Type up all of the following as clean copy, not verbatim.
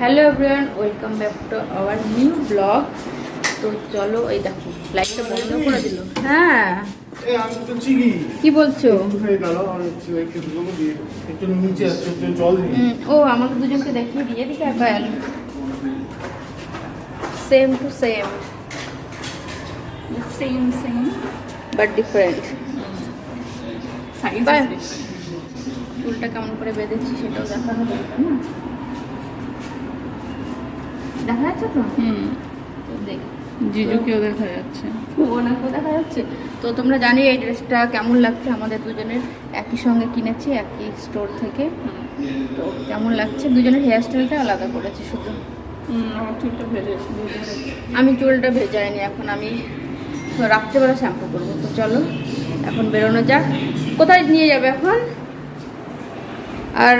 Hello everyone, welcome back to our new blog. তো চলো, এই দেখো লাইটটা বন্ধ করে দিল। হ্যাঁ, কি বলছো? ও আমাকে দুজনকে দেখিয়ে দিয়ে দিকে একবার same to same but different. চুলটা কেমন করে বেঁধেছি সেটাও দেখানো দরকার না? দেখা যাচ্ছে তো? দেখ, জিজুকেও দেখা যাচ্ছে, ওনাকেও দেখা যাচ্ছে। তো তোমরা জানি এই ড্রেসটা কেমন লাগছে, আমাদের দুজনের একই সঙ্গে কিনেছি একই স্টোর থেকে। তো কেমন লাগছে, দুজনের হেয়ার স্টাইলটা আলাদা করেছি শুধু। আমার চুলটা ভেজে আমি চুলটা ভেজাইনি, এখন আমি রাত্রেবেলা শ্যাম্পু করবো। তো চলো এখন বেরোনো যাক। কোথায় নিয়ে যাবে এখন? আর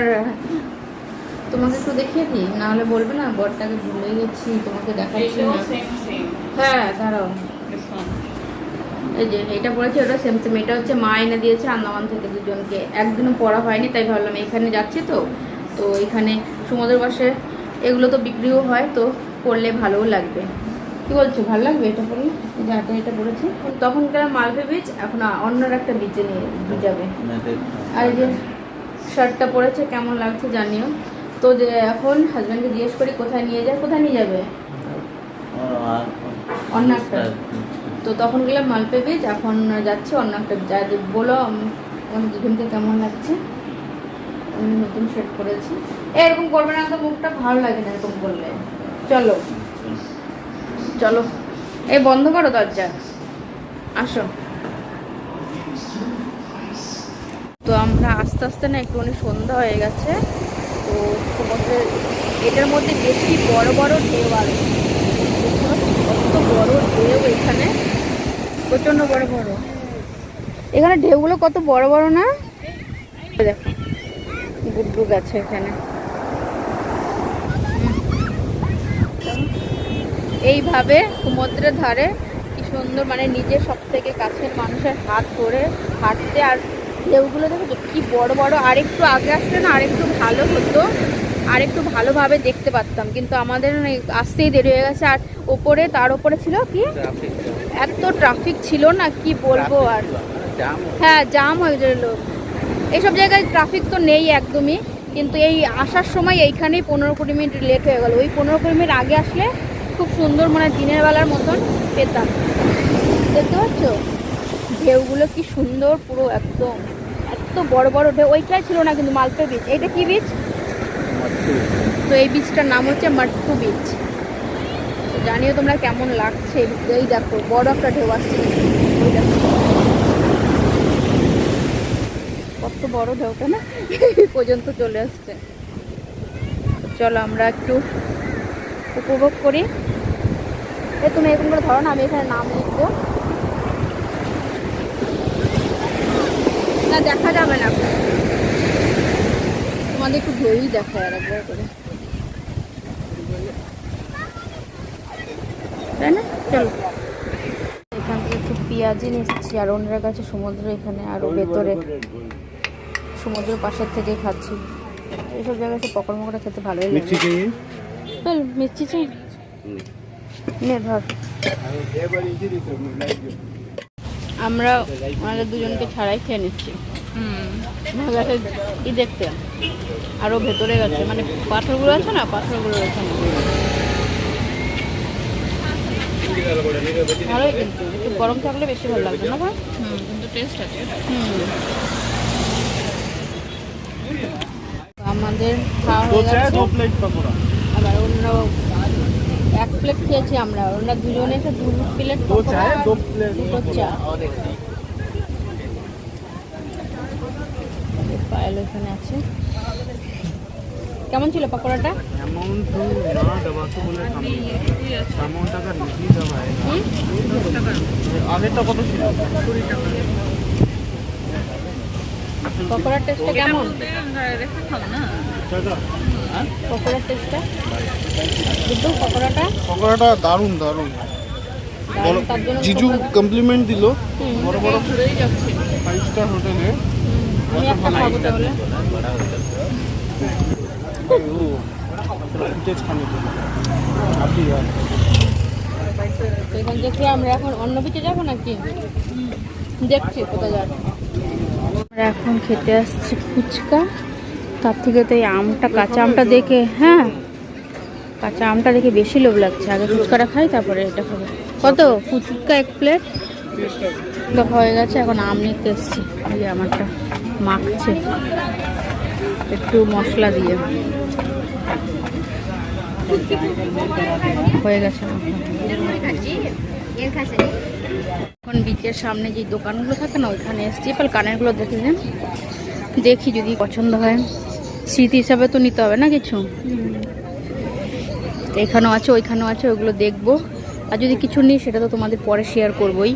তোমাকে একটু দেখিয়ে দিই, নাহলে বলবে না বরটাকে ভুলে গেছি, তোমাকে দেখাচ্ছি না। হ্যাঁ দাঁড়াও, এই যে এটা পড়েছে ওটা সেম সেম। এটা হচ্ছে মা এনে দিয়েছে আন্দামান থেকে দুজনকে, একদিনও পরা হয়নি, তাই ভাবলাম এখানে যাচ্ছি তো এখানে সমুদ্রের পাশে এগুলো তো বিক্রিও হয়, তো পরলে ভালোও লাগবে। কি বলছো, ভালো লাগবে এটা পরলে? যাটা এটা পড়েছি তখনকার মালপে বীচ, এখন অন্য একটা বিচে নিয়ে যাবে। আর এই যে শার্টটা পরেছে, কেমন লাগছে জানিও। তো যে এখন হাজব্যান্ডকে জিজ্ঞেস করি কোথায় নিয়ে যায়, কোথায় নিয়ে যাবে অন্য একটা। তো তখন গেলাম মালপে বীচ, এখন যাচ্ছি অন্য একটা। যা বলো আমাদের দুজনকে কেমন লাগছে। আমি নতুন শার্ট পরেছি, এরকম করবে না তো, মুখটা ভালো লাগে না এরকম করলে। চলো চলো, এই বন্ধ করো দরজা, আসো। তো আমরা আস্তে আস্তে না একটুখানি সন্ধ্যা হয়ে গেছে। তো সমুদ্রের এটার মধ্যে বেশি বড় বড় ঢেউ আছে, কত বড় ঢেউ এখানে, প্রচন্ড বড় বড়। এখানে ঢেউগুলো কত বড় বড় না, দেখো গুড্ডু গাছে এখানে। এইভাবে সমুদ্রের ধারে কি সুন্দর, মানে নিজের সব থেকে কাছের মানুষের হাত ধরে হাঁটতে। আর ঢেউগুলো দেখো কি বড় বড়। আরেকটু আগে আসলে না আরেকটু ভালো হতো, আরেকটু ভালোভাবে দেখতে পারতাম, কিন্তু আমাদের আসতেই দেরি হয়ে গেছে। আর ওপরে, তার ওপরে ছিল কি এত ট্রাফিক ছিল না, কি বলবো। আর হ্যাঁ, জাম হয়ে গেল। এইসব জায়গায় ট্রাফিক তো নেই একদমই, কিন্তু এই আসার সময় এইখানেই 15-20 মিনিট লেট হয়ে গেল। ওই 15-20 মিনিট আগে আসলে খুব সুন্দর, মানে দিনের বেলার মতন পেতাম। দেখতে পাচ্ছ ঢেউগুলো কি সুন্দর, পুরো একদম এত বড় বড় ঢেউ। ওইটাই ছিল না কিন্তু মালপে বিচ। এইটা কি বিচ? তো এই বিচটার নাম হচ্ছে মাট্টু বিচ। তো জানিও তোমরা কেমন লাগছে। এই দেখো বড় একটা ঢেউ আসছে, কত বড় ঢেউটা না পর্যন্ত চলে আসছে। চলো আমরা একটু উপভোগ করি। তুমি এরকম করে ধরো না, আমি এখানে নাম লিখবো না, দেখা যাবে না, তোমাদের একটু ঢেউই দেখায় আর একবার করে, তাই না? চলো এখান থেকে একটু পেঁয়াজি নিচ্ছি, আর অন্যের কাছে সমুদ্র এখানে আরো ভেতরে সমুদ্রের পাশের থেকে খাচ্ছি। এইসব জায়গায় সব পকড় মকড়া খেতে ভালোই লাগে। চল মিষ্টি চাই নে ধর। আমরা আমাদের দুজনকে ছাড়াই খেয়ে নিচ্ছি। ভালো লাগে কি দেখতে, আরো ভেতরে গেছে, মানে পাথরগুলো আছে না, পাথরগুলো এখানে ভালোই। কিন্তু একটু গরম থাকলে বেশি ভালো লাগবে না? কিন্তু টেস্ট আছে। আমাদের খাওয়া হয়ে গেছে, আবার অন্য এক প্লেট খেয়েছি আমরা, ওরা দুজনে একটা 2 প্লেট পকোড়া আর 2 চা। পায়েল এখানে আছে। কেমন ছিল পকোড়াটা? পকোড়ার টেস্টটা কেমন? পকোড়ার টেস্টটা কিন্তু পকোড়াটা দারুণ দারুণ। জিজু কমপ্লিমেন্ট দিল বড় বড় 5 স্টার হোটেলে। আমি একটা খাবো তাহলে। ফুটেজ খানে তো আপনি তো এখান থেকে আমরা এখন অন্য বিচে যাবো নাকি দেখছি কোথায় যাবো। আমরা এখন খেতে আসছি ফুচকা, তার থেকে তো এই আমটা কাঁচা আমটা দেখে, হ্যাঁ কাঁচা আমটা দেখে বেশি লোভ লাগছে। আগে ফুচকাটা খাই তারপরে এটা খাবো। কত ফুচকা 1 প্লেট? দেখা হয়ে গেছে, এখন আম নিতে এসছি। এই যে আমারটা মাখছে একটু মশলা দিয়ে, হয়ে গেছে। এখন বিচের সামনে যে দোকানগুলো থাকে না ওইখানে এসছি, এবার কানেরগুলো দেখে নেন, দেখি যদি পছন্দ হয়। স্মৃতি হিসাবে তো নিতে হবে না কিছু, তো এখানেও আছে ওইখানেও আছে, ওইগুলো দেখবো। আর যদি কিছু নিই সেটা তো তোমাদের পরে শেয়ার করবোই।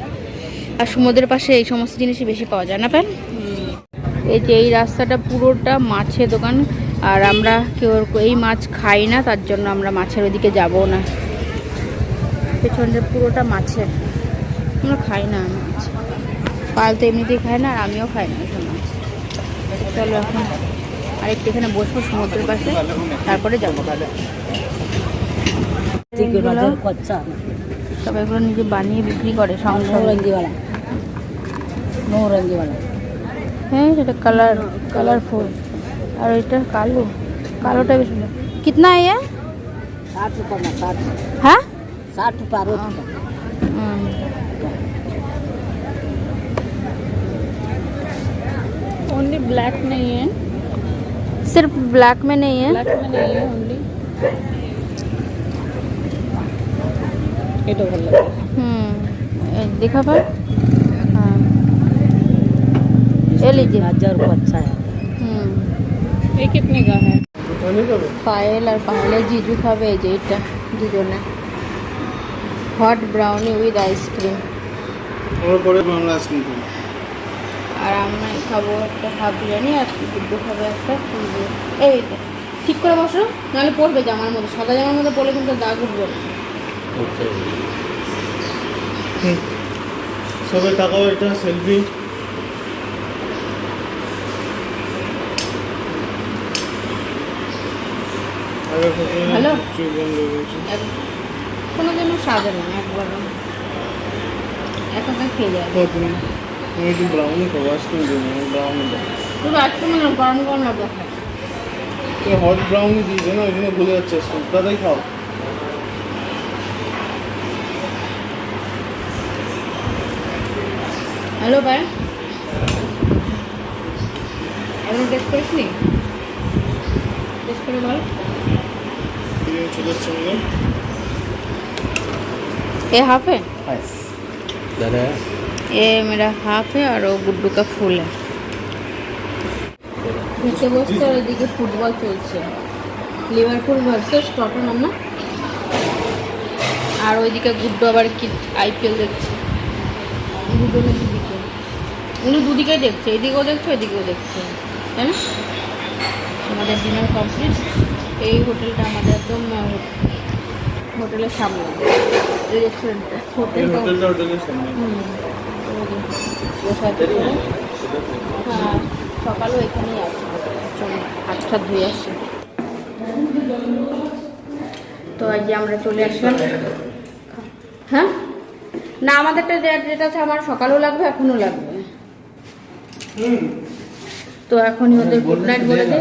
আর সমুদ্রের পাশে এই সমস্ত জিনিসই বেশি পাওয়া যায় না প্যান। এই যে এই রাস্তাটা পুরোটা মাছের দোকান, আর আমরা কেউ এই মাছ খাই না, তার জন্য আমরা মাছের ওইদিকে যাবো না। পেছনটা পুরোটা মাছের, আমরা খাই না মাছ। পাল তো এমনিতেই খায় না, আর আমিও খাই না এসব মাছ। চলো এখন আরেকটু এখানে বসবো সমুদ্রের পাশে, তারপরে যাবো। সব এগুলো নিজে বানিয়ে বিক্রি করে সংসারঙ্গিওয়ালা। হ্যাঁ সেটা কালারফুল, আর এটা কালোটা বেশি। কিতনা है ये? 60 रुपये में 60। हाँ 60 रुपये रोज का। ओनली ब्लैक नहीं है, सिर्फ ब्लैक में नहीं है। ब्लैक में नहीं है ओनली। ये तो ভাল লাগে। देखा पर हाँ ये लीजिए। गाजर को अच्छा है। ये कितने का है? পায়েল আর পায়েলে জিজু খাবে এই যে এটা দুজনে। হট ব্রাউনি উইথ আইসক্রিম, ওর পরে বাংলা আইসক্রিম খাবো। আর আমি খাবো একটা হাফ বিরিয়ানি, আর দুটো খাবে একটা ফুল দিয়ে। এই তো ঠিক করে বসো, নাহলে পড়বে জামার মধ্যে। সাদা জামার মধ্যে পড়লে কিন্তু দাগ উঠবে না। সবাই তাকাও, এটা সেলফি। ভালো? কোনো যেন সাজে না একবার, এখন খেয়ে যায়। তুমি একটু ব্রাউনি খাবো, আইসক্রিম দেবো, ব্রাউনি দাও। শুধু আইসক্রিম না, গরম গরম লাগবে। হট ব্রাউনি দিয়েছে না, ওই জন্য ভুলে যাচ্ছে আইসক্রিম। দাদাই খাও। হ্যালো ভাই, এখন টেস্ট করিস নি? টেস্ট করে বল। চলে এসছে মনে হয়। ये हाफ है, दादा ये मेरा हाफ है, और वो गुड्डू का फुल है। নিচে বসতে, আর এদিকে ফুটবল চলছে, লিভারপুল ভার্সেস টটনহাম না। আর ওইদিকে গুড্ডু আবার কি আইপিএল দেখছে। দুজনের দুদিকে, উনি দুদিকেই দেখছে, এদিকেও দেখছে ওইদিকেও দেখছে, তাই না? আমাদের ডিনার কমপ্লিট। এই হোটেলটা আমাদের একদম হোটেলের সামনে, এই রেস্টুরেন্টটা হোটেলের সামনে। হ্যাঁ সকালেও এখানেই আছে। চলো হাতটা ধুয়ে আসি। তো আজ আমরা চলে আসলাম। হ্যাঁ না, আমাদেরটা যেটা আছে আমার সকালেও লাগবে, এখনও লাগবে। তো এখনই ওদের গুড নাইট বলে দে।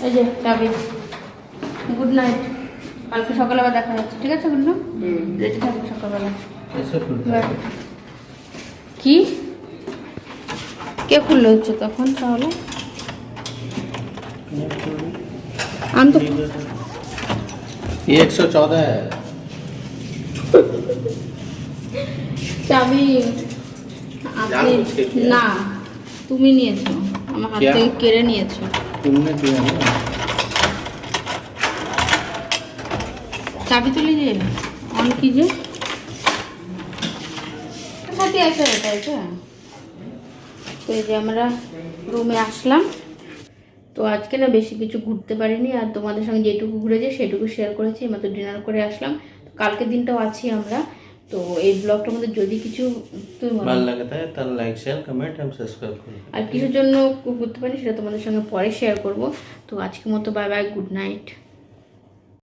এই যে চাবি, গুড নাইট। কালকে সকালে আবার দেখা যাচ্ছে, ঠিক আছে? গুড নাইট, রেডি থাকবে সকালবেলা। কি কে খুললে হচ্ছে তখন? তাহলে আমি তো 114 है। চাবি আপনি না, তুমি নিয়েছো, আমার হাত থেকে কেড়ে নিয়েছো। तुमने किया ना। चाबी तो लीजिए, ऑन कीजिए। সাথে আছে এটা, এটা তো এই যে আমরা রুমে আসলাম। তো আজকে না বেশি কিছু ঘুরতে পারিনি, আর তোমাদের সঙ্গে যেটুকু ঘুরেছি সেটুকু শেয়ার করেছি। মাত্র ডিনার করে আসলাম। তো কালকে দিনটাও আছি আমরা, তো এই ব্লগটার মধ্যে যদি কিছু তুমি বলো, ভালো লাগে তাহলে লাইক শেয়ার কমেন্ট এবং সাবস্ক্রাইব করুন। আর কিছুর জন্য করতে পারি সেটা তোমাদের সঙ্গে পরে শেয়ার করব। তো আজকের মতো বাই বাই, গুড নাইট।